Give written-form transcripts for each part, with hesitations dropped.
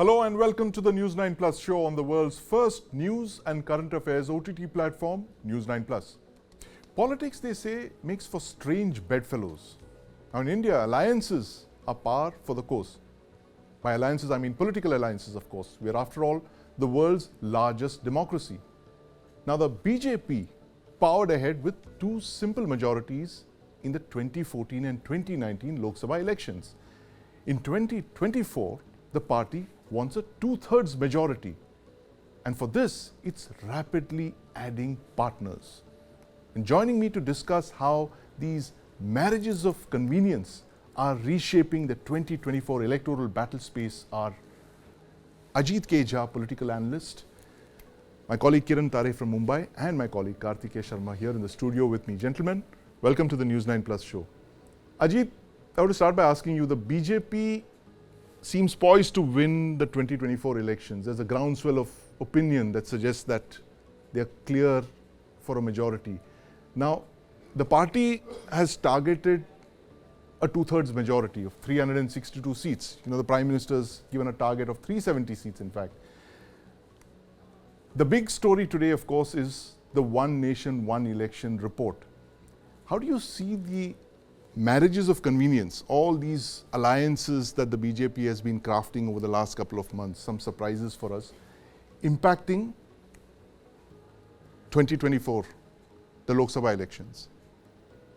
Hello and welcome to the News 9 Plus show on the world's first news and current affairs OTT platform, News 9 Plus. Politics, they say, makes for strange bedfellows. Now in India, alliances are par for the course. By alliances, I mean political alliances, of course. We are, after all, the world's largest democracy. Now the BJP powered ahead with two simple majorities in the 2014 and 2019 Lok Sabha elections. In 2024, the party wants a two-thirds majority. And for this, it's rapidly adding partners. And joining me to discuss how these marriages of convenience are reshaping the 2024 electoral battle space are Ajit, political analyst, my colleague Kiran Tare from Mumbai, and my colleague Kartikeya Sharma here in the studio with me. Gentlemen, welcome to the News 9 Plus show. Ajit, I want to start by asking you, the BJP seems poised to win the 2024 elections. There's a groundswell of opinion that suggests that they're clear for a majority. Now, the party has targeted a two-thirds majority of 362 seats. You know, the Prime Minister's given a target of 370 seats, in fact. The big story today, of course, is the One Nation, One Election report. How do you see the marriages of convenience, all these alliances that the BJP has been crafting over the last couple of months, some surprises for us, impacting 2024, the Lok Sabha elections?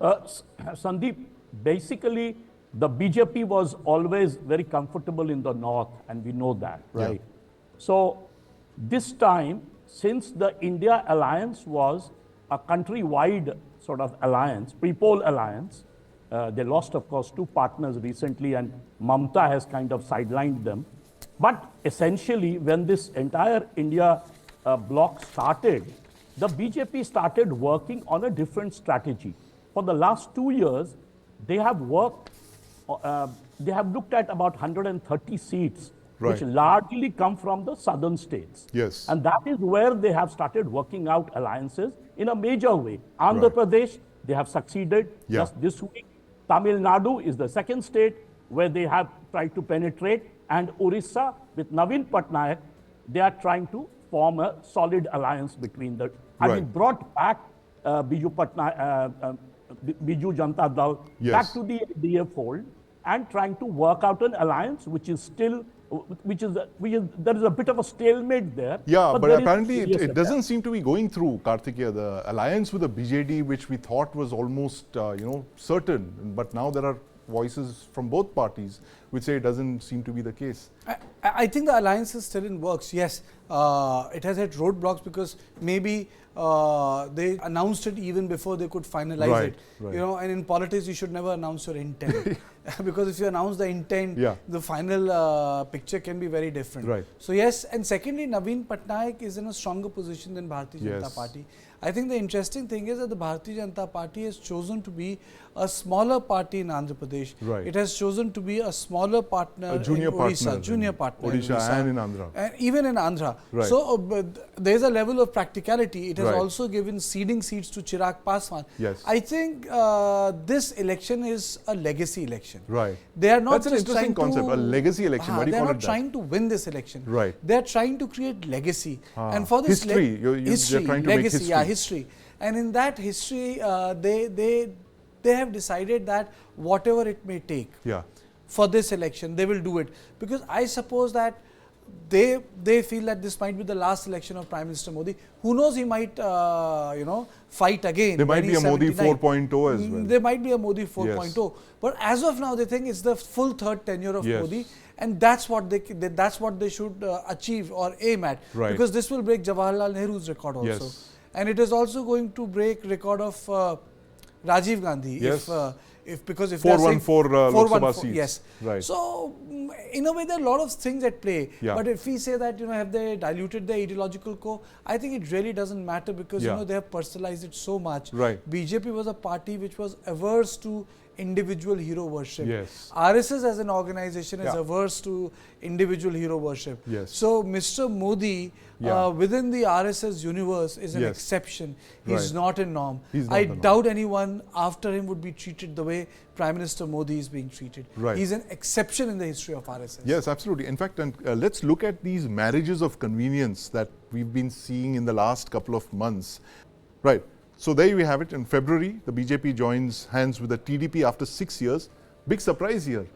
Sandeep, basically, the BJP was always very comfortable in the north, and we know that, right? Yeah. So, this time, since the India alliance was a country-wide sort of alliance, pre-poll alliance, they lost, of course, two partners recently, and Mamta has kind of sidelined them. But essentially, when this entire India bloc started, the BJP started working on a different strategy. For the last 2 years, they have worked, they have looked at about 130 seats, right, which largely come from the southern states. Yes. And that is where they have started working out alliances in a major way. Andhra Pradesh, they have succeeded just this week. Tamil Nadu is the second state where they have tried to penetrate. And Orissa, with Navin Patnaik, they are trying to form a solid alliance between the... I mean, brought back Biju Janata Dal back to the DA fold and trying to work out an alliance which is still, there is a bit of a stalemate there. Yeah, but apparently it doesn't seem to be going through, Kartikeya. The alliance with the BJD, which we thought was almost, certain, but now there are voices from both parties which say it doesn't seem to be the case. I think the alliance is still in works. Yes, it has had roadblocks because maybe they announced it even before they could finalize it. Right. You know, and in politics you should never announce your intent because if you announce the intent, the final picture can be very different. Right. So yes, and secondly, Navin Patnaik is in a stronger position than Bharatiya Janata Party. I think the interesting thing is that the Bharatiya Janata Party has chosen to be a smaller party in Andhra Pradesh. Right. It has chosen to be a smaller partner in Odisha, junior partner in Odisha and in Andhra. And even in Andhra. Right. So there is a level of practicality. It has also given seeding seats to Chirag Paswan. Yes. I think this election is a legacy election. Right. They are not That's an interesting concept, a legacy election. What do you call it? They are not trying to win this election. Right. They are trying to create legacy. And for this history. They're trying to legacy, make history. History. And in that history, they have decided that whatever it may take for this election, they will do it. Because I suppose that they feel that this might be the last election of Prime Minister Modi. Who knows, he might, fight again. There might be a Modi 4.0 as well. There might be a Modi 4.0. Yes. But as of now, they think it's the full third tenure of Modi. And that's what they should achieve or aim at. Right. Because this will break Jawaharlal Nehru's record also. Yes. And it is also going to break record of Rajiv Gandhi. Yes. If 414 Lok Sabha seats. Yes. Right. So in a way, there are a lot of things at play. But if we say that have they diluted their ideological core, I think it really doesn't matter because they have personalized it so much. Right. BJP was a party which was averse to individual hero worship. Yes. RSS as an organization is Yeah. averse to individual hero worship. Yes. So Mr. Modi Yeah. within the RSS universe is an Yes. exception. He's Right. not a norm. He's not I the norm. doubt anyone after him would be treated the way Prime Minister Modi is being treated. Right. He's an exception in the history of RSS. Yes, absolutely. In fact, and let's look at these marriages of convenience that we've been seeing in the last couple of months. Right. So there we have it. In February, the BJP joins hands with the TDP after 6 years. Big surprise here,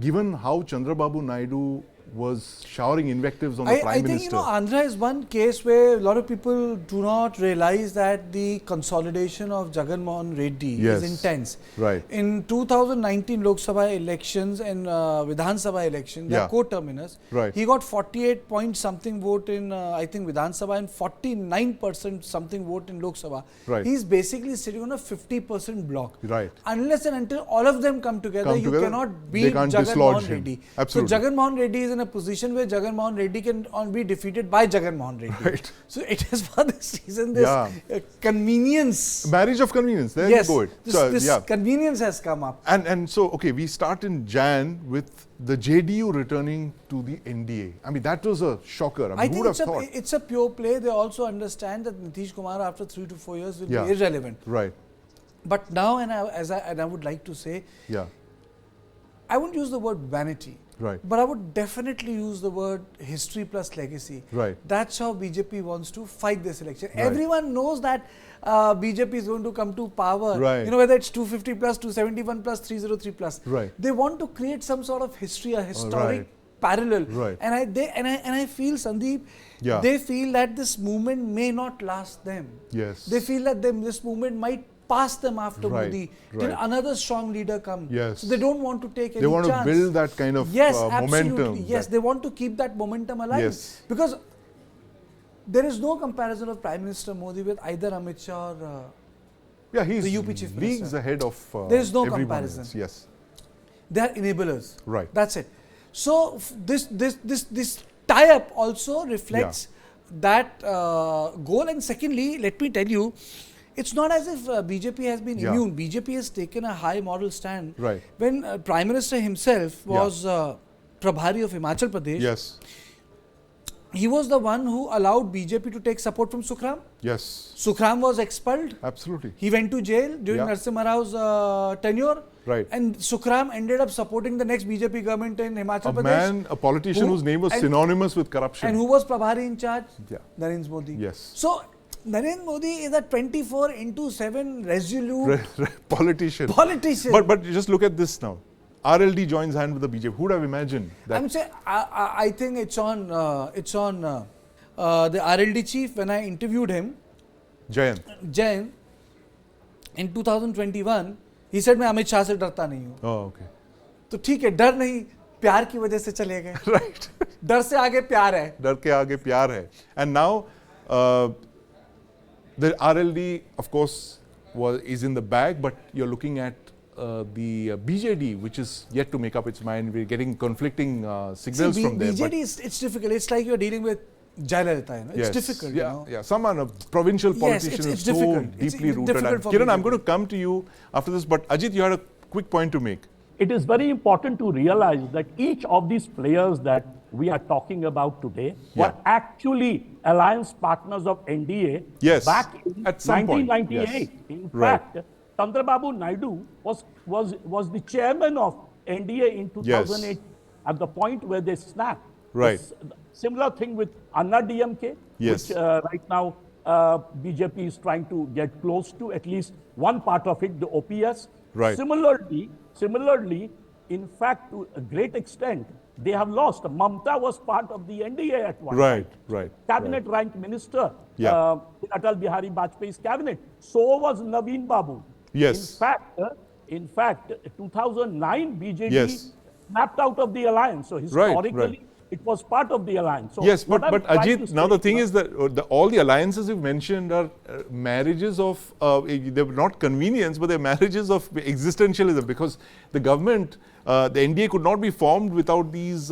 given how Chandrababu Naidu was showering invectives on the Prime I think, Minister. Andhra is one case where a lot of people do not realize that the consolidation of Jagan Mohan Reddy Yes. is intense. Right. In 2019 Lok Sabha elections and Vidhan Sabha election, they Yeah. are co-terminus. Right. He got 48 point something vote in I think Vidhan Sabha and 49% something vote in Lok Sabha. Right. He's basically sitting on a 50% block. Right. Unless and until all of them come together, you cannot they beat can't Jagan dislodge Mohan him. Reddy. Absolutely. So Jagan Mohan Reddy is in a position where Jagan Mohan Reddy can be defeated by Jagan Mohan Reddy. Right. So it is for this reason this Yeah. convenience. Marriage of convenience. There Yes, you go. this convenience has come up. And so, okay, we start in Jan with the JDU returning to the NDA. I mean, that was a shocker. I who think would have thought? it's a pure play. They also understand that Nitish Kumar after 3 to 4 years will Yeah. be irrelevant. Right. But now, and I would like to say, Yeah. I won't use the word vanity. Right. But I would definitely use the word history plus legacy. Right. That's how BJP wants to fight this election. Right. Everyone knows that BJP is going to come to power. Right. You know, whether it's 250 plus, 271 plus, 303 plus. Right. They want to create some sort of history, a historic right. parallel. Right. And I feel, Sandeep, Yeah. they feel that this movement may not last them. Yes. They feel that this movement might pass them after Right, Modi. Till right. another strong leader come. Yes. So they don't want to take any They want chance. to build that kind of Yes, momentum. absolutely. Yes, that- they want to keep that momentum alive. Yes. Because there is no comparison of Prime Minister Modi with either Amit Shah or yeah, he's the UP Chief leagues Minister. ahead of There is no everyone comparison. else. Yes. they are enablers. Right. That's it. So this tie-up also reflects that goal. And secondly, let me tell you, it's not as if BJP has been Yeah. immune. BJP has taken a high moral stand. Right. When Prime Minister himself was Prabhari of Himachal Pradesh, Yes. he was the one who allowed BJP to take support from Sukhram. Yes. Sukhram was expelled. Absolutely. He went to jail during Yeah. Narasimha Rao's tenure. Right. And Sukhram ended up supporting the next BJP government in Himachal Pradesh. A politician Who- whose name was and- synonymous with corruption. And who was Prabhari in charge? Yeah. Narendra Modi. Yes. So, Narendra Modi is a 24/7 resolute Politician. politician. But just look at this now. RLD joins hand with the BJP. Who would have imagined that? I'm saying, I think it's on the RLD chief. When I interviewed him, Jain, in 2021, he said, मैं अमित शाह से डरता नहीं हूँ. Oh, okay. तो ठीक है, डर नहीं, प्यार की वजह से चले गए. Right. डर से आगे प्यार है. डर के आगे प्यार है. And now, the RLD, of course, is in the bag, but you're looking at the BJD, which is yet to make up its mind. We're getting conflicting signals See, from there. but- BJD, it's difficult. It's like you're dealing with Jayalalitha. You know? It's Yes. difficult. Yeah, You know? yeah. Someone, a provincial Yes, politician, it's is so difficult. It's deeply rooted. difficult And for Kiran, I'm BJP. going to come to you after this, but Ajit, you had a quick point to make. It is very important to realize that each of these players that we are talking about today were Yeah. actually alliance partners of NDA Yes, back in at some point, 1998. yes. In Right. fact, Chandrababu Naidu was the chairman of NDA in 2008 at the point where they snapped. Right. Similar thing with Anna DMK, Yes. which right now BJP is trying to get close to, at least one part of it, the OPS. Right. Similarly, in fact, to a great extent, they have lost. Mamta was part of the NDA at one Right, time. right. Cabinet ranked minister Yeah. in Atal Bihari Vajpayee's cabinet. So was Naveen Babu. Yes. In fact, 2009 BJD Yes. snapped out of the alliance. So historically, right. it was part of the alliance. So Yes, what but I'm trying to Ajit, now say the thing is that all the alliances you've mentioned are marriages of, they're not convenience, but they're marriages of existentialism, because the government, the NDA could not be formed without these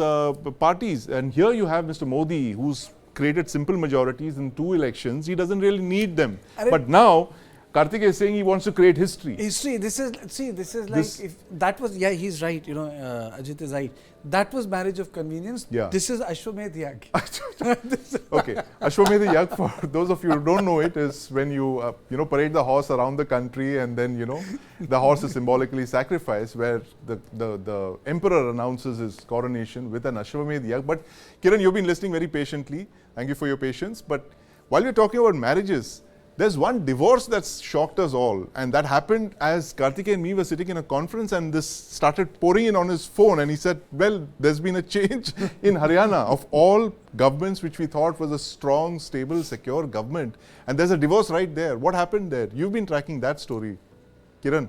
parties. And here you have Mr. Modi, who's created simple majorities in 2 elections. He doesn't really need them. And but now, Kartikeya is saying he wants to create history. History. This is like if that was he's right. Ajit is right. That was marriage of convenience. Yeah. This is Ashwamedh Yag. Okay, Ashwamedh Yag, for those of you who don't know it, is when you parade the horse around the country, and then the horse is symbolically sacrificed, where the emperor announces his coronation with an Ashwamedh Yag. But Kiran, you've been listening very patiently. Thank you for your patience. But while we're talking about marriages, there's one divorce that's shocked us all, and that happened as Kartikeya and me were sitting in a conference, and this started pouring in on his phone, and he said, well, there's been a change in Haryana, of all governments which we thought was a strong, stable, secure government, and there's a divorce right there. What happened there? You've been tracking that story. Kiran.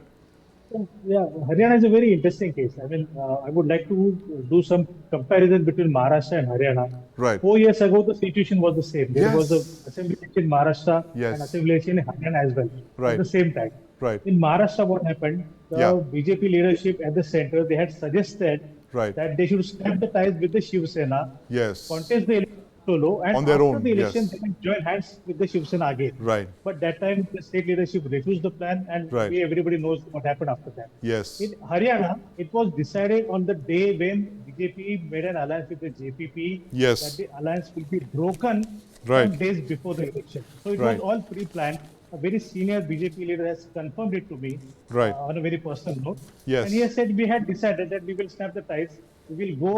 Yeah, Haryana is a very interesting case. I mean, I would like to do some comparison between Maharashtra and Haryana. Right. 4 years ago, the situation was the same. There Yes. was an assembly election in Maharashtra Yes. and assembly election in Haryana as well Right. at the same time. Right. In Maharashtra, what happened? The Yeah. BJP leadership at the center, they had suggested Right. that they should snap the ties with the Shiv Sena, Yes. contest the election solo, and On their after own, the election, yes. they can join hands with the Shiv Sena again. Right. But that time, the state leadership refused the plan, and Right. everybody knows what happened after that. Yes. In Haryana, it was decided on the day when BJP made an alliance with the JPP Yes. that the alliance will be broken Right. some days before the election. So it Right. was all pre-planned. A very senior BJP leader has confirmed it to me Right. on a very personal note. Yes. And he has said we had decided that we will snap the ties. We will go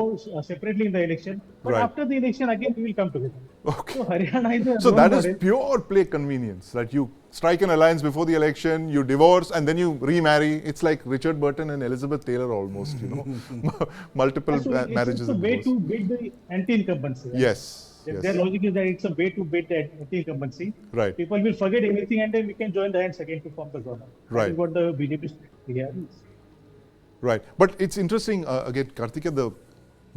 separately in the election. But Right. after the election, again, we will come together. Okay. So Haryana is a So role that is model. pure play convenience, that you strike an alliance before the election, you divorce, and then you remarry. It's like Richard Burton and Elizabeth Taylor almost, multiple So marriages. it's a and way divorce. to beat the anti-incumbency. Right? Yes. Their logic is that it's a way to beat the anti-incumbency. Right. People will forget everything, and then we can join the hands again to form the government. Right. That is what the BJP idea is. Right. But it's interesting, again, Kartikeya, the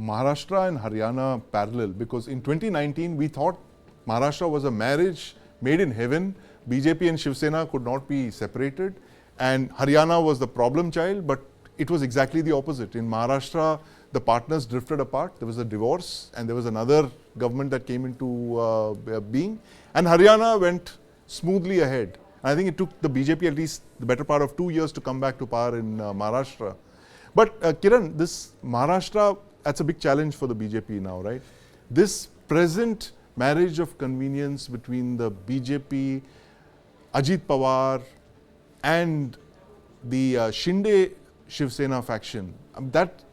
Maharashtra and Haryana parallel, because in 2019, we thought Maharashtra was a marriage made in heaven. BJP and Shiv Sena could not be separated, and Haryana was the problem child, but it was exactly the opposite. In Maharashtra, the partners drifted apart. There was a divorce, and there was another government that came into being, and Haryana went smoothly ahead. I think it took the BJP at least the better part of 2 years to come back to power in Maharashtra. But Kiran, this Maharashtra, that's a big challenge for the BJP now, right? This present marriage of convenience between the BJP, Ajit Pawar, and the Shinde Shiv Sena faction.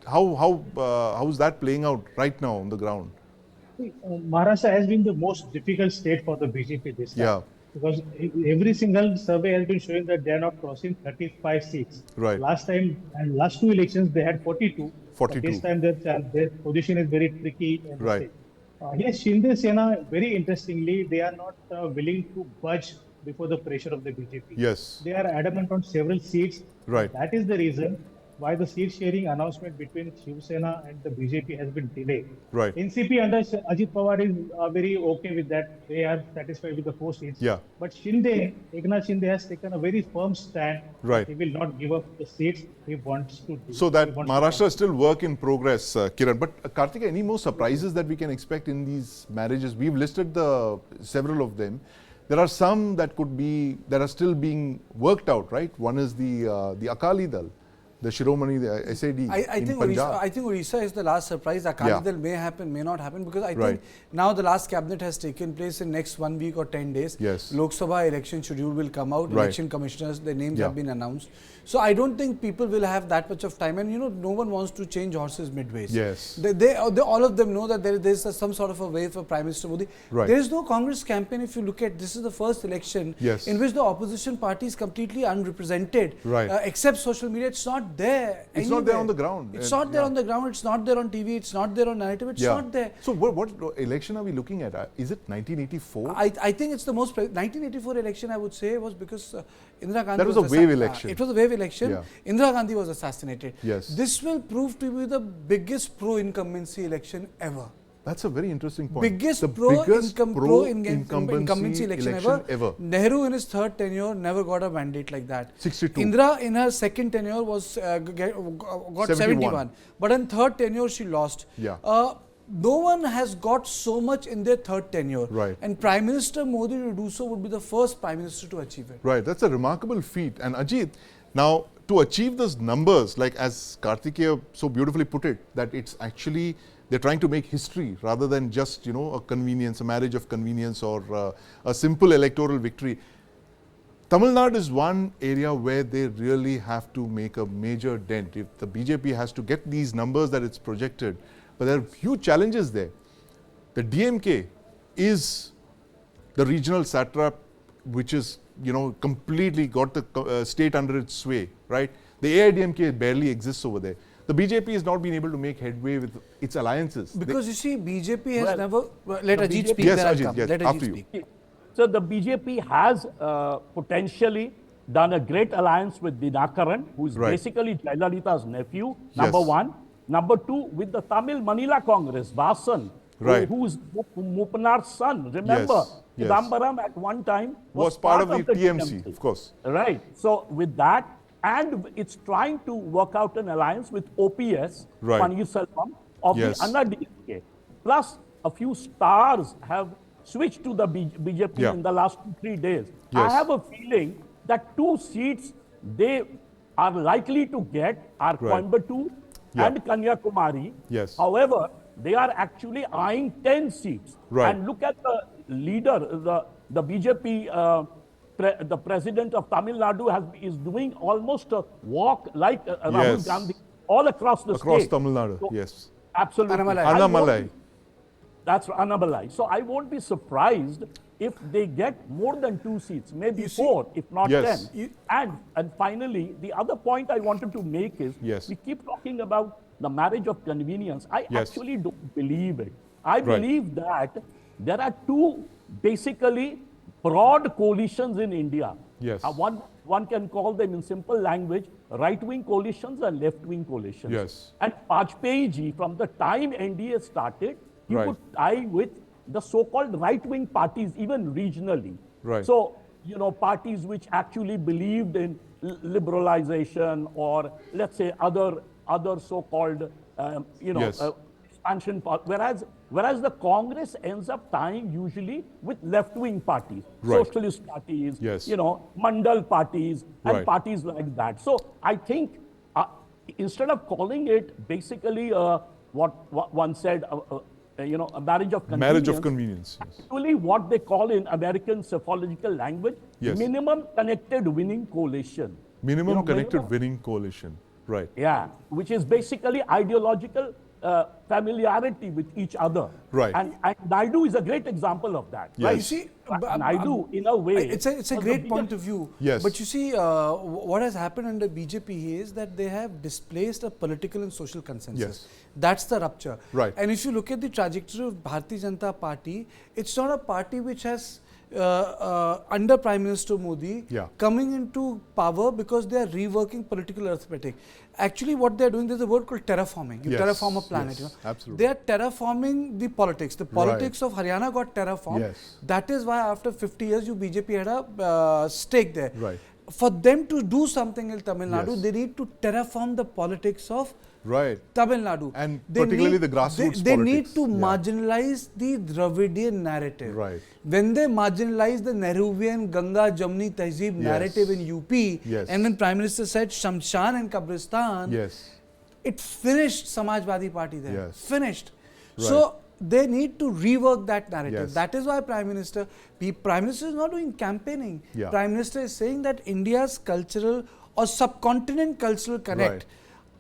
How is that playing out right now on the ground? Maharashtra has been the most difficult state for the BJP this time. Yeah. Because every single survey has been showing that they are not crossing 35 seats. Right. Last time and last two elections they had 42. 42. But this time their position is very tricky. in the Right. state. Yes, Shinde Sena, very interestingly, they are not willing to budge before the pressure of the BJP. Yes. They are adamant on several seats. Right. That is the reason why the seat sharing announcement between Shiv Sena and the BJP has been delayed. Right. NCP under Ajit Pawar is very okay with that. They are satisfied with the 4 seats. Yeah. But Shinde, Eknath Shinde has taken a very firm stand. Right. He will not give up the seats he wants to. So that he wants to Maharashtra is still work in progress, Kiran. But Kartikeya, any more surprises that we can expect in these marriages? We've listed several of them. There are some that are still being worked out, right? One is the Akali Dal, the Shiromani, the SAD I think Odisha is the last surprise. Akali Dal may happen, may not happen, because I think now the last cabinet has taken place in next 1 week or 10 days. Yes. Lok Sabha election schedule will come out. Right. Election commissioners, their names have been announced. So I don't think people will have that much of time, and no one wants to change horses midways. Yes. They all of them know that there is some sort of a way for Prime Minister Modi. Right. There is no Congress campaign. If you look at this, is the first election in which the opposition party is completely unrepresented. Right. Except social media, it's not there. It's not there on the ground. It's not there on the ground. It's not there on TV. It's not there on narrative. It's not there. So what election are we looking at? Is it 1984? I think it's the most 1984 election. I would say was because Indira Gandhi. That was a wave election. It was a wave election. Yeah. Indira Gandhi was assassinated. Yes. This will prove to be the biggest pro-incumbency election ever. That's a very interesting point. Biggest pro-incumbency election ever. Nehru in his third tenure never got a mandate like that. 62. Indira in her second tenure got 71. But in third tenure she lost. Yeah. no one has got so much in their third tenure. Right. And Prime Minister Modi to do so would be the first Prime Minister to achieve it. Right, that's a remarkable feat. And Ajit, now to achieve those numbers, like as Kartikeya so beautifully put it, that it's actually, they're trying to make history rather than just, you know, a convenience, a marriage of convenience or a simple electoral victory. Tamil Nadu is one area where they really have to make a major dent. If the BJP has to get these numbers that it's projected, but there are huge challenges there. The DMK is the regional satrap which is, you know, completely got the state under its sway, right? The AIDMK barely exists over there. The BJP has not been able to make headway with its alliances. Because you see, BJP has Well, never... Let Ajit speak, Yes, then I'll Ajit, come. yes, Let after Ajit you. speak. So the BJP has potentially done a great alliance with Dinakaran, who is Right. basically Jayalalitha's nephew, Yes. number one. Number two, with the Tamil Manila Congress, Vasan, Right. who's Mupanar's son. Remember, Yes, yes. Chidambaram at one time Was part of the TMC, of course. Right. So with that, and it's trying to work out an alliance with OPS, Right. Pannirselvam, of Yes. the Anna DMK. Plus, a few stars have switched to the BJP Yeah. in the last 2-3 days. Yes. I have a feeling that 2 seats they are likely to get are Right. Coimbatore Yeah. and Kanyakumari. Yes. However, they are actually eyeing 10 seats. Right. And look at the leader, the BJP, the president of Tamil Nadu is doing almost a walk like Rahul Yes. Gandhi all across the Across state. Tamil Nadu, So, yes. Absolutely. Annamalai. I won't Annamalai. be- That's Annamalai. So I won't be surprised if they get more than 2 seats, maybe You see- 4, if not Yes. 10. And finally, the other point I wanted to make is, Yes. we keep talking about the marriage of convenience. I Yes. actually don't believe it. I Right. believe that there are 2 basically broad coalitions in India. Yes. One can call them in simple language, right-wing coalitions and left-wing coalitions. Yes. And Vajpayee ji, from the time NDA started, he Right. would tie with the so-called right-wing parties, even regionally. Right. So, you know, parties which actually believed in liberalization or, let's say, other so-called, Yes. expansion. Whereas the Congress ends up tying usually with left-wing parties, Right. socialist parties, Yes. mandal parties, and Right. parties like that. So I think instead of calling it basically what one said, a marriage of convenience. Marriage of convenience. Yes. Actually, what they call in American psephological language, Yes. minimum connected winning coalition. Minimum connected winning coalition. Right. Yeah, which is basically ideological familiarity with each other. Right. And Naidu is a great example of that. Yes. Right? You see, Naidu, in a way, it's a was the great biggest- point of view. Yes. But you see, what has happened under BJP is that they have displaced a political and social consensus. Yes. That's the rupture. Right. And if you look at the trajectory of Bharatiya Janata Party, it's not a party which has under Prime Minister Modi Yeah. coming into power because they are reworking political arithmetic. Actually, what they are doing, there's a word called terraforming. You Yes, terraform a planet. yes, absolutely. They are terraforming the politics. The politics of Haryana got terraformed. Yes. That is why after 50 years, BJP had a stake there. Right. For them to do something in Tamil Nadu, Yes. they need to terraform the politics of Right. Tamil Nadu. And particularly the grassroots They need politics. to Yeah. marginalize the Dravidian narrative. Right. When they marginalize the Nehruvian Ganga Jamni Tehzeeb narrative in UP, Yes. and when Prime Minister said Shamshan and Kabristan, Yes. it finished Samajwadi Party there. Yes. Finished. Right. So they need to rework that narrative. Yes. That is why Prime Minister is not doing campaigning. Yeah. Prime Minister is saying that India's cultural or subcontinent cultural connect Right.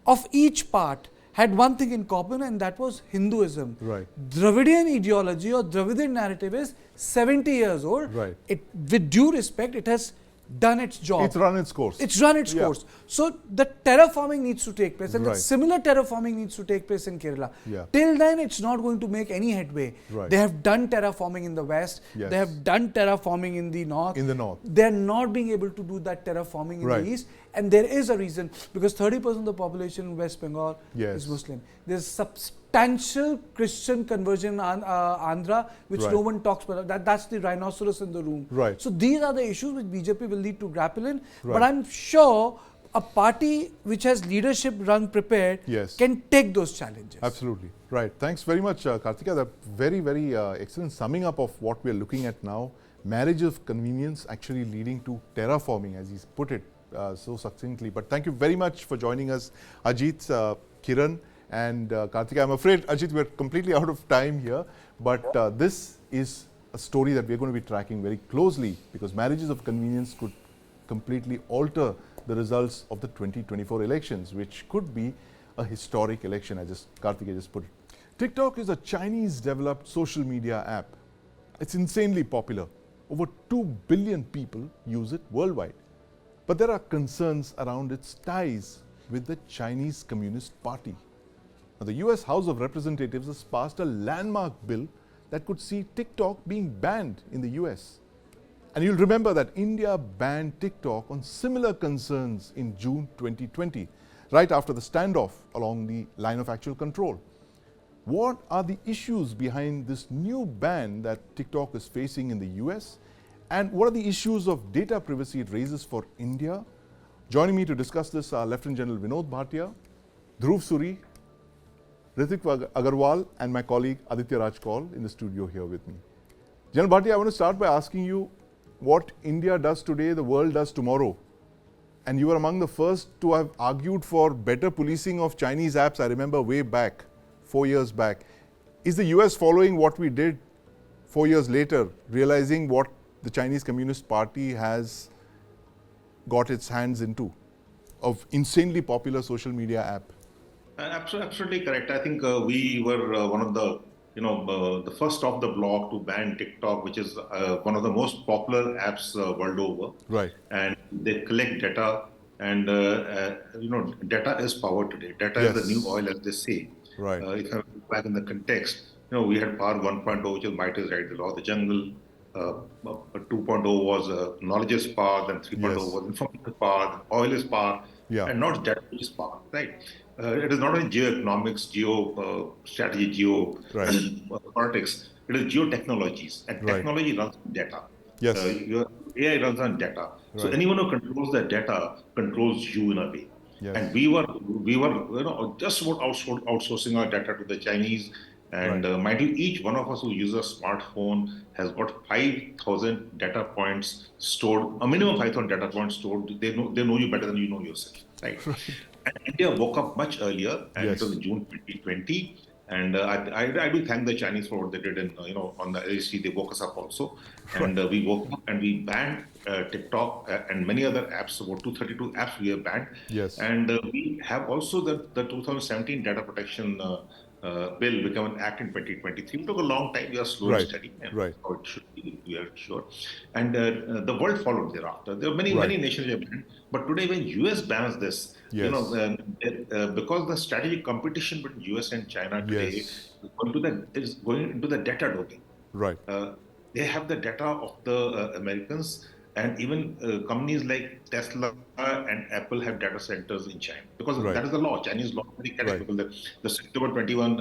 of each part had one thing in common, and that was Hinduism. Right. Dravidian ideology or Dravidian narrative is 70 years old. Right. With due respect, it has done its job. It's run its course. It's run its Yeah. course. So the terraforming needs to take place, and Right. similar terraforming needs to take place in Kerala. Yeah. Till then, it's not going to make any headway. Right. They have done terraforming in the west. Yes. They have done terraforming in the north. In the north. They're not being able to do that terraforming in Right. the east, and there is a reason, because 30% of the population in West Bengal Yes. is Muslim. There's substantial Christian conversion in Andhra, which Right. no one talks about. That's the rhinoceros in the room. Right. So these are the issues which BJP will need to grapple in. Right. But I'm sure a party which has leadership run prepared Yes. can take those challenges. Absolutely. Right. Thanks very much, Kartikeya. That very, very excellent summing up of what we are looking at now. Marriage of convenience actually leading to terraforming, as he's put it so succinctly. But thank you very much for joining us, Ajit, Kiran, and Kartikeya. I'm afraid, Ajit, we're completely out of time here. But this is a story that we're going to be tracking very closely, because marriages of convenience could completely alter the results of the 2024 elections, which could be a historic election, as Kartikeya just put it. TikTok is a Chinese-developed social media app. It's insanely popular. Over 2 billion people use it worldwide. But there are concerns around its ties with the Chinese Communist Party. Now, the US House of Representatives has passed a landmark bill that could see TikTok being banned in the US. And you'll remember that India banned TikTok on similar concerns in June 2020, right after the standoff along the line of actual control. What are the issues behind this new ban that TikTok is facing in the US? And what are the issues of data privacy it raises for India? Joining me to discuss this are Lieutenant General Vinod Bhatia, Dhruv Suri, Ritik Agarwal, and my colleague Aditya Raj Kaul in the studio here with me. General Bhatia, I want to start by asking you what India does today, the world does tomorrow. And you were among the first to have argued for better policing of Chinese apps, I remember way back, 4 years back. Is the US following what we did 4 years later, realizing what the Chinese Communist Party has got its hands into, of insanely popular social media app? Absolutely correct. I think we were one of the first off the block to ban TikTok, which is one of the most popular apps world over. Right. And they collect data, and data is power today. Data Yes. is the new oil, as they say. Right. If I look back in the context, we had power 1.0, which is might is right, the law of the jungle. 2.0 was knowledge is power, then 3.0 Yes. was information power, then oil is power, Yeah. and not data is power, right? It is not only geo-economics, geo-strategy, geo-politics, it is geotechnologies, and Right. technology runs on data. Yes. Your AI runs on data. So Right. anyone who controls that data controls you in a way. Yes. And we were just about outsourcing our data to the Chinese. And mind you, each one of us who uses a smartphone has got 5,000 data points stored, a minimum 5,000 data points stored. They know you better than you know yourself, right? And India woke up much earlier, and Yes. it was in June 2020. And I do thank the Chinese for what they did, and on the LHC they woke us up also, and we woke up and we banned TikTok and many other apps. About 232 apps we have banned. Yes. And we have also the 2017 data protection bill become an act in 2023. It took a long time. We are slow and steady. And Right. how it should be, we are sure. And the world followed thereafter. There are many nations have banned. But today, when US bans this, Yes. because the strategic competition between US and China today Yes. is going into the data domain. Right. They have the data of the Americans, and even companies like Tesla and Apple have data centers in China, because that is the law. Chinese law very correct, because the September 21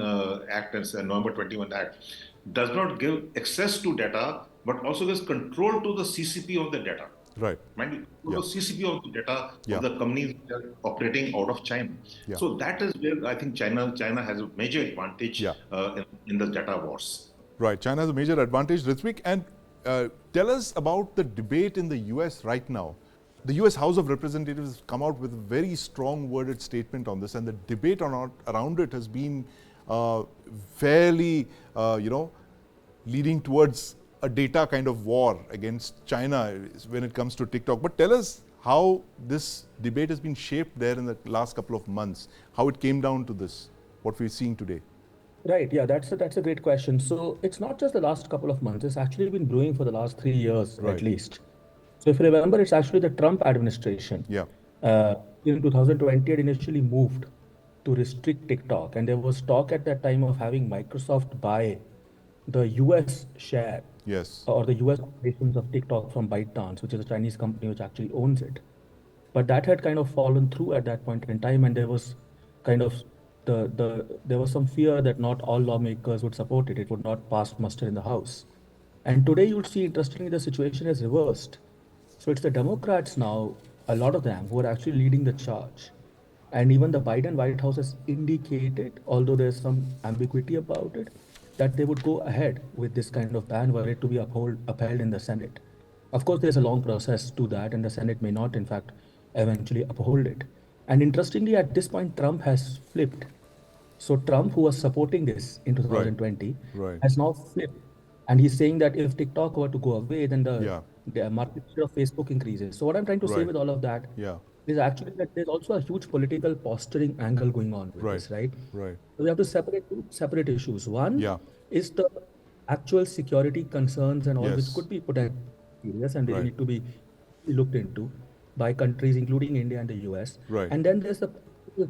Act and November 21 Act does not give access to data, but also gives control to the CCP of the data. Right. Mind you, the CCP of the data of the companies that are operating out of China. Yeah. So that is where I think China has a major advantage in the data wars. Right. China has a major advantage, Ritvik. And tell us about the debate in the US right now. The US House of Representatives has come out with a very strong worded statement on this, and the debate around it has been fairly, leading towards a data kind of war against China when it comes to TikTok. But tell us how this debate has been shaped there in the last couple of months, how it came down to this, what we're seeing today. Right, yeah, that's a great question. So it's not just the last couple of months, it's actually been brewing for the last 3 years at least. So if you remember, it's actually the Trump administration. In 2020, it initially moved to restrict TikTok, and there was talk at that time of having Microsoft buy the US share or the US operations of TikTok from ByteDance, which is a Chinese company which actually owns it. But that had kind of fallen through at that point in time, and there was kind of there was some fear that not all lawmakers would support it. It would not pass muster in the House. And today you'll see, interestingly, the situation is reversed. So it's the Democrats now a lot of them who are actually leading the charge. And even the Biden White House has indicated, although there's some ambiguity about it, that they would go ahead with this kind of ban were it to be upheld in the Senate. Of course, there's a long process to that, and the Senate may not, in fact, eventually uphold it. And interestingly, at this point, Trump has flipped. So Trump, who was supporting this in 2020, has now flipped. And he's saying that if TikTok were to go away, then the market share of Facebook increases. So what I'm trying to say with all of that is actually that there's also a huge political posturing angle going on with this, right? So we have to separate two separate issues. One is the actual security concerns and all, which could be potentially serious, and they need to be looked into by countries, including India and the US. And then there's the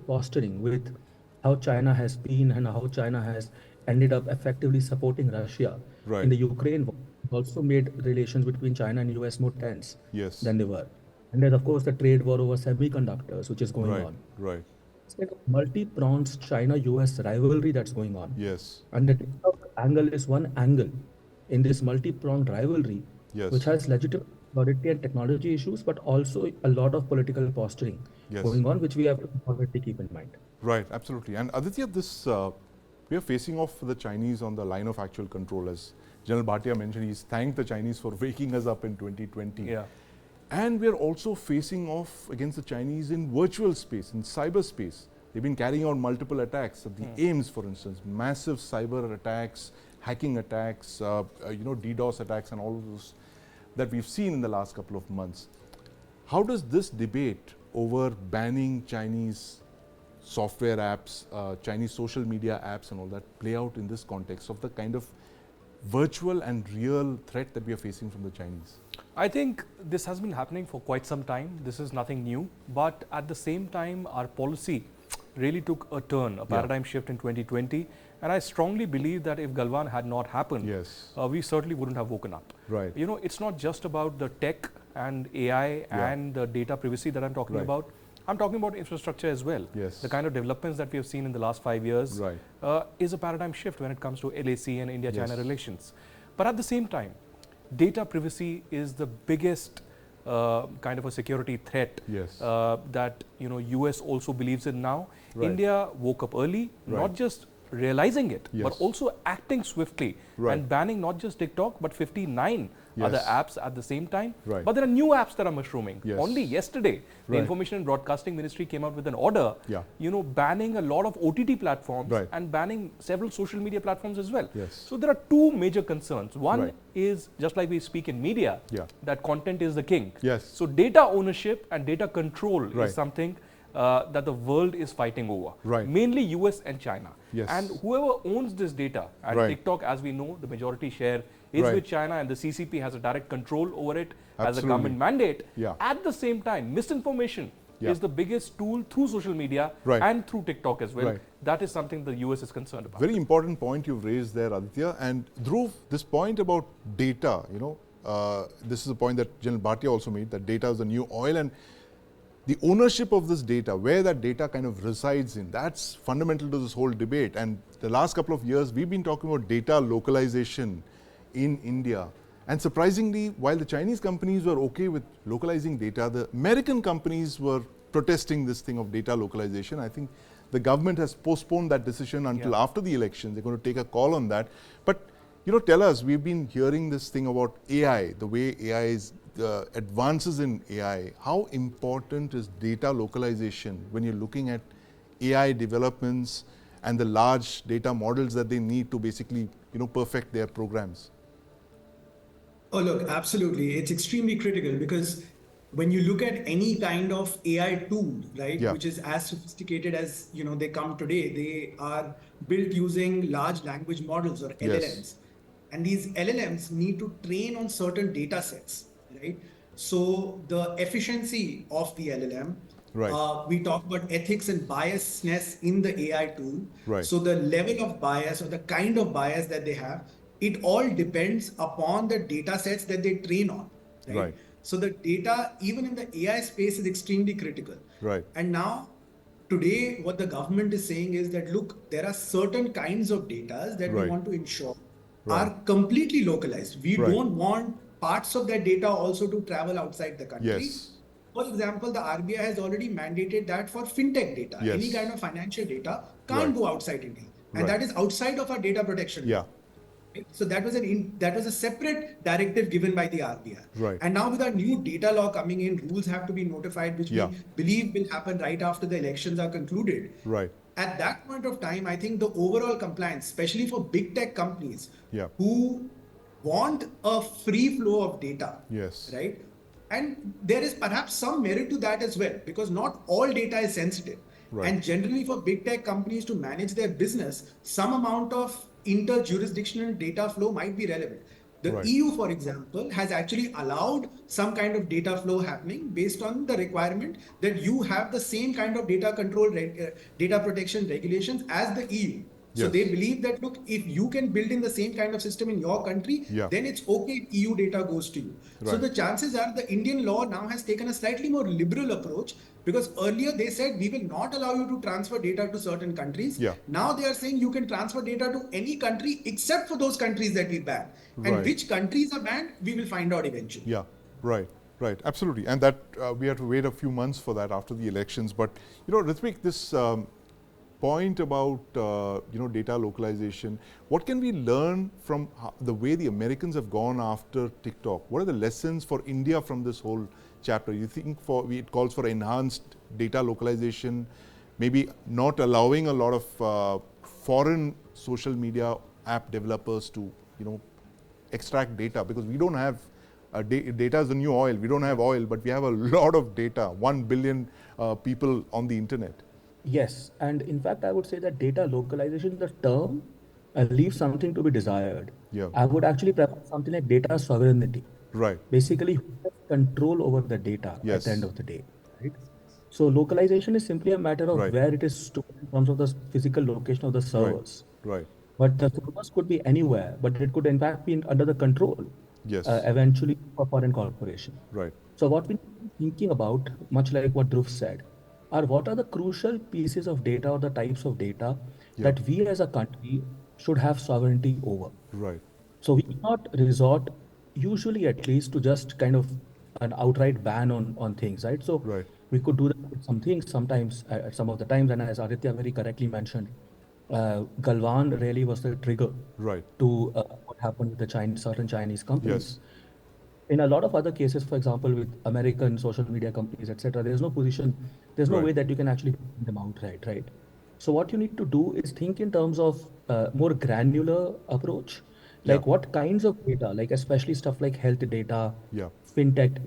posturing with how China has been and how China has ended up effectively supporting Russia in the Ukraine war. Also made relations between China and US more tense than they were. And there's, of course, the trade war over semiconductors, which is going on. It's like a multi-pronged China-US rivalry that's going on. And the TikTok angle is one angle in this multi-pronged rivalry, which has legitimate security and technology issues, but also a lot of political posturing going on, which we have to already keep in mind. Right, absolutely. And Aditya, this we are facing off the Chinese on the line of actual control. As General Bharatiya mentioned, he's thanked the Chinese for waking us up in 2020. And we're also facing off against the Chinese in virtual space, in cyberspace. They've been carrying out multiple attacks. The AIMS, for instance, massive cyber attacks, hacking attacks, DDoS attacks and all of those that we've seen in the last couple of months. How does this debate over banning Chinese software apps, Chinese social media apps and all that play out in this context of the kind of virtual and real threat that we are facing from the Chinese? I think this has been happening for quite some time. This is nothing new. But at the same time, our policy really took a turn, a paradigm shift in 2020. And I strongly believe that if Galwan had not happened, we certainly wouldn't have woken up. You know, it's not just about the tech and AI and the data privacy that I'm talking about. I'm talking about infrastructure as well. The kind of developments that we have seen in the last 5 years is a paradigm shift when it comes to LAC and India-China relations. But at the same time, data privacy is the biggest kind of a security threat that US also believes in now. India woke up early, not just realizing it, but also acting swiftly and banning not just TikTok, but 59 other apps at the same time. But there are new apps that are mushrooming. Only yesterday, the Information and Broadcasting Ministry came out with an order, banning a lot of OTT platforms and banning several social media platforms as well. So there are two major concerns. One is, just like we speak in media, that content is the king. So data ownership and data control is something that the world is fighting over, mainly US and China. And whoever owns this data, and TikTok, as we know, the majority share is with China, and the CCP has a direct control over it as a government mandate. At the same time, misinformation is the biggest tool through social media and through TikTok as well. That is something the US is concerned about. Very important point you've raised there, Aditya. And Dhruv, this point about data, this is a point that General Bharatiya also made, that data is the new oil, and the ownership of this data, where that data kind of resides in, that's fundamental to this whole debate. And the last couple of years, we've been talking about data localization in India. And surprisingly, while the Chinese companies were okay with localizing data, the American companies were protesting this thing of data localization. I think the government has postponed that decision until after the election. They're going to take a call on that. But, tell us, we've been hearing this thing about AI, the way AI is advances in AI. How important is data localization when you're looking at AI developments and the large data models that they need to basically, perfect their programs? Oh, look, absolutely. It's extremely critical because when you look at any kind of AI tool, right, which is as sophisticated as, they come today, they are built using large language models or LLMs. And these LLMs need to train on certain data sets. Right. So the efficiency of the LLM, we talk about ethics and biasness in the AI tool. So the level of bias or the kind of bias that they have, it all depends upon the data sets that they train on. Right. So the data, even in the AI space, is extremely critical. And now, today, what the government is saying is that, look, there are certain kinds of data that we want to ensure are completely localized. We don't want parts of that data also to travel outside the country. For example, the RBI has already mandated that for fintech data, any kind of financial data can't go outside India. And that is outside of our data protection law. So that was a separate directive given by the RBI. And now with our new data law coming in, rules have to be notified, which we believe will happen right after the elections are concluded. At that point of time, I think the overall compliance, especially for big tech companies who want a free flow of data, right? And there is perhaps some merit to that as well, because not all data is sensitive. And generally for big tech companies to manage their business, some amount of inter-jurisdictional data flow might be relevant. The EU, for example, has actually allowed some kind of data flow happening based on the requirement that you have the same kind of data control, data protection regulations as the EU. So they believe that, look, if you can build in the same kind of system in your country, then it's okay if EU data goes to you. So the chances are the Indian law now has taken a slightly more liberal approach, because earlier they said we will not allow you to transfer data to certain countries. Now they are saying you can transfer data to any country except for those countries that we ban. And which countries are banned, we will find out eventually. Right, absolutely. And that we have to wait a few months for that after the elections. But, Ritvik, this point about data localization, what can we learn from the way the Americans have gone after TikTok? What are the lessons for India from this whole chapter? You think it calls for enhanced data localization, maybe not allowing a lot of foreign social media app developers to extract data, because we don't have data is the new oil. We don't have oil, but we have a lot of data, 1 billion people on the internet. Yes, and in fact, I would say that data localization, the term, leaves something to be desired. I would actually prefer something like data sovereignty. Basically, who has control over the data at the end of the day. Right? So localization is simply a matter of where it is stored in terms of the physical location of the servers. But the servers could be anywhere, but it could in fact be under the control eventually of a foreign corporation. So what we're thinking about, much like what Dhruv said, are what are the crucial pieces of data or the types of data that we as a country should have sovereignty over. So we cannot resort, usually at least, to just kind of an outright ban on things, right? So we could do that with some things sometimes, at some of the times, and as Aditya very correctly mentioned, Galwan really was the trigger to what happened with the certain Chinese companies. In a lot of other cases, for example, with American social media companies, etc., there's no position, there's no way that you can actually bring them outright, right? So what you need to do is think in terms of more granular approach, like what kinds of data, like especially stuff like health data, fintech,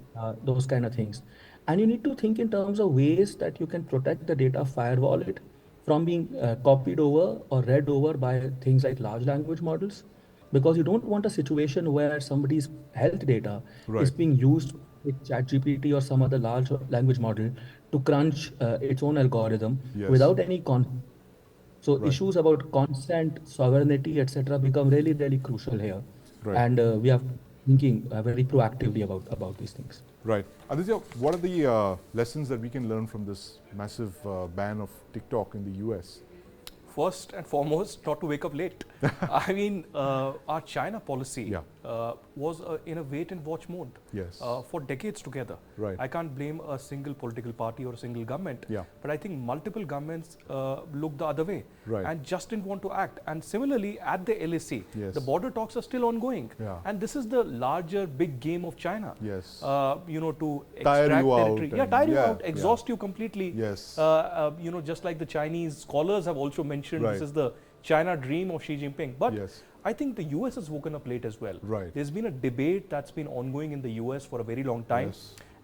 those kind of things. And you need to think in terms of ways that you can protect the data, firewall it from being copied over or read over by things like large language models. Because you don't want a situation where somebody's health data is being used with ChatGPT or some other large language model to crunch its own algorithm without any consent. So issues about consent, sovereignty, etc., become really, really crucial here. And we are thinking very proactively about these things. Aditya, what are the lessons that we can learn from this massive ban of TikTok in the US? First and foremost, not to wake up late. I mean, our China policy was in a wait and watch mode for decades together. I can't blame a single political party or a single government, but I think multiple governments looked the other way and just didn't want to act. And similarly, at the LAC, the border talks are still ongoing. And this is the larger big game of China, to extract territory. Tire you out, exhaust you completely. Just like the Chinese scholars have also mentioned, this is the China dream of Xi Jinping. But I think the US has woken up late as well. There's been a debate that's been ongoing in the US for a very long time.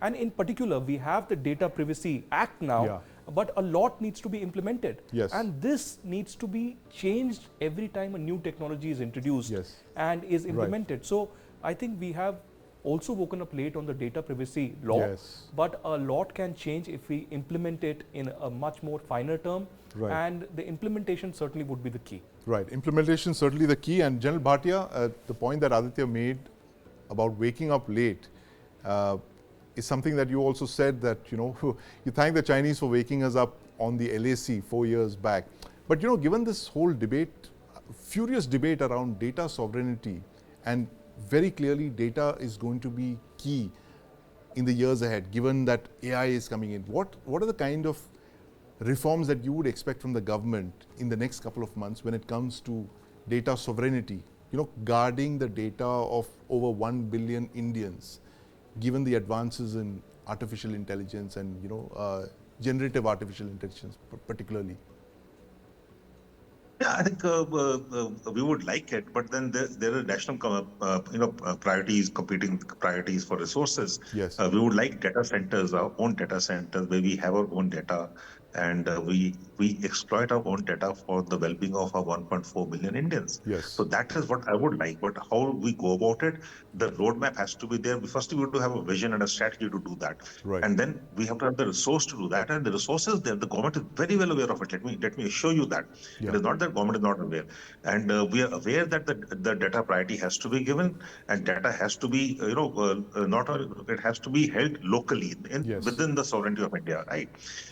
And in particular, we have the Data Privacy Act now, but a lot needs to be implemented. And this needs to be changed every time a new technology is introduced and is implemented. So I think we have also woken up late on the data privacy law, but a lot can change if we implement it in a much more finer term, and the implementation certainly would be the key. Implementation certainly the key. And General Bhatia, the point that Aditya made about waking up late is something that you also said, that you thank the Chinese for waking us up on the LAC 4 years back. But given this whole debate, furious debate around data sovereignty, and very clearly data is going to be key in the years ahead, given that AI is coming in? What are the kind of reforms that you would expect from the government in the next couple of months when it comes to data sovereignty, guarding the data of over 1 billion Indians, given the advances in artificial intelligence and generative artificial intelligence particularly? Yeah, I think we would like it, but then there are national, priorities, competing priorities for resources. Yes. We would like data centers, our own data centers, where we have our own data, and we exploit our own data for the well-being of our 1.4 billion Indians. Yes. So that is what I would like. But how we go about it, the roadmap has to be there. First, we have to have a vision and a strategy to do that, Right. and then we have to have the resource to do that. And the resources there, the government is very well aware of it. Let me assure you that. Yeah. It is not that government is not aware, and we are aware that the data priority has to be given, and data has to be it has to be held locally within the sovereignty of India, right?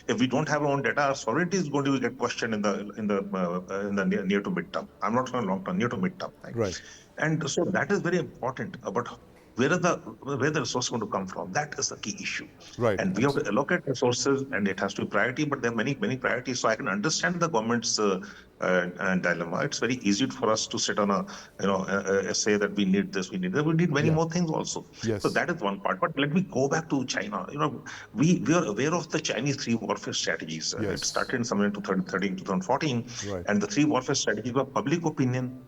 If we don't have our own data, our sovereignty is going to get questioned in the near to mid term. I'm not saying long term, near to mid term, Right. And so that is very important. But where the resource going to come from? That is the key issue. Right. And we have to allocate resources, and it has to be priority. But there are many priorities. So I can understand the government's dilemma. It's very easy for us to sit on say that we need this, we need that. We need many more things also. Yes. So that is one part. But let me go back to China. We are aware of the Chinese three warfare strategies. Yes. It started in somewhere in 2013, 2014, Right. and the three warfare strategies were public opinion,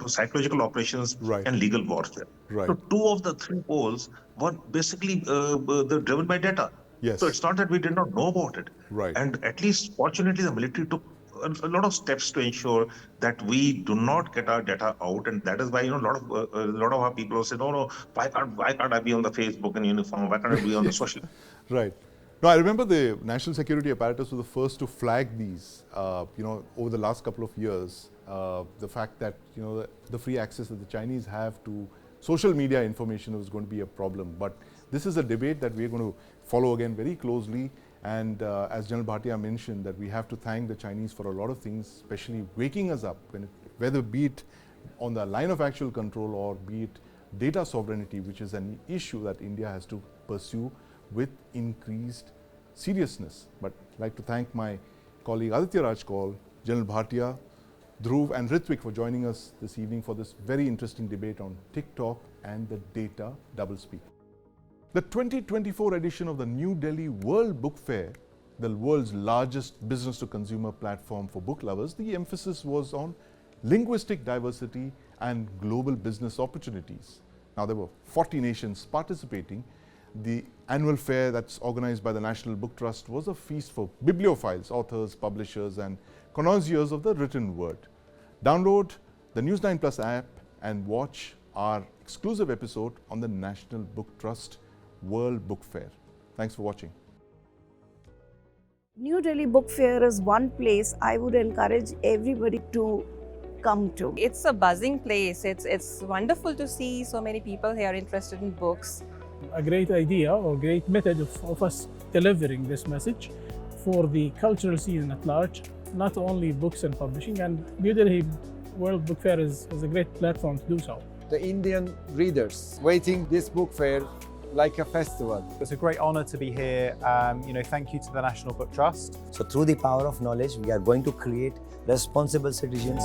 psychological operations, Right. and legal warfare. Right. So two of the three poles were basically they're driven by data. Yes. So it's not that we did not know about it. Right. And at least, fortunately, the military took a lot of steps to ensure that we do not get our data out, and that is why a lot of our people say, no, why can't I be on the Facebook in uniform? Why can't I be on the social? Right. No, I remember the national security apparatus was the first to flag these, over the last couple of years. The fact that the free access that the Chinese have to social media information was going to be a problem. But this is a debate that we're going to follow again very closely. And as General Bharatiya mentioned, that we have to thank the Chinese for a lot of things, especially waking us up, whether be it on the line of actual control or be it data sovereignty, which is an issue that India has to pursue with increased seriousness. But I'd like to thank my colleague Aditya Rajkol, General Bharatiya, Dhruv and Ritwik for joining us this evening for this very interesting debate on TikTok and the data doublespeak. The 2024 edition of the New Delhi World Book Fair, the world's largest business-to-consumer platform for book lovers, the emphasis was on linguistic diversity and global business opportunities. Now, there were 40 nations participating. The annual fair that's organized by the National Book Trust was a feast for bibliophiles, authors, publishers, and connoisseurs of the written word. Download the News 9 Plus app and watch our exclusive episode on the National Book Trust World Book Fair. Thanks for watching. New Delhi Book Fair is one place I would encourage everybody to come to. It's a buzzing place. It's wonderful to see so many people here interested in books. A great idea or great method of us delivering this message for the cultural season at large, not only books and publishing. And New Delhi World Book Fair is a great platform to do so. The Indian readers waiting this book fair like a festival. It's a great honor to be here. Thank you to the National Book Trust. So through the power of knowledge, we are going to create responsible citizens.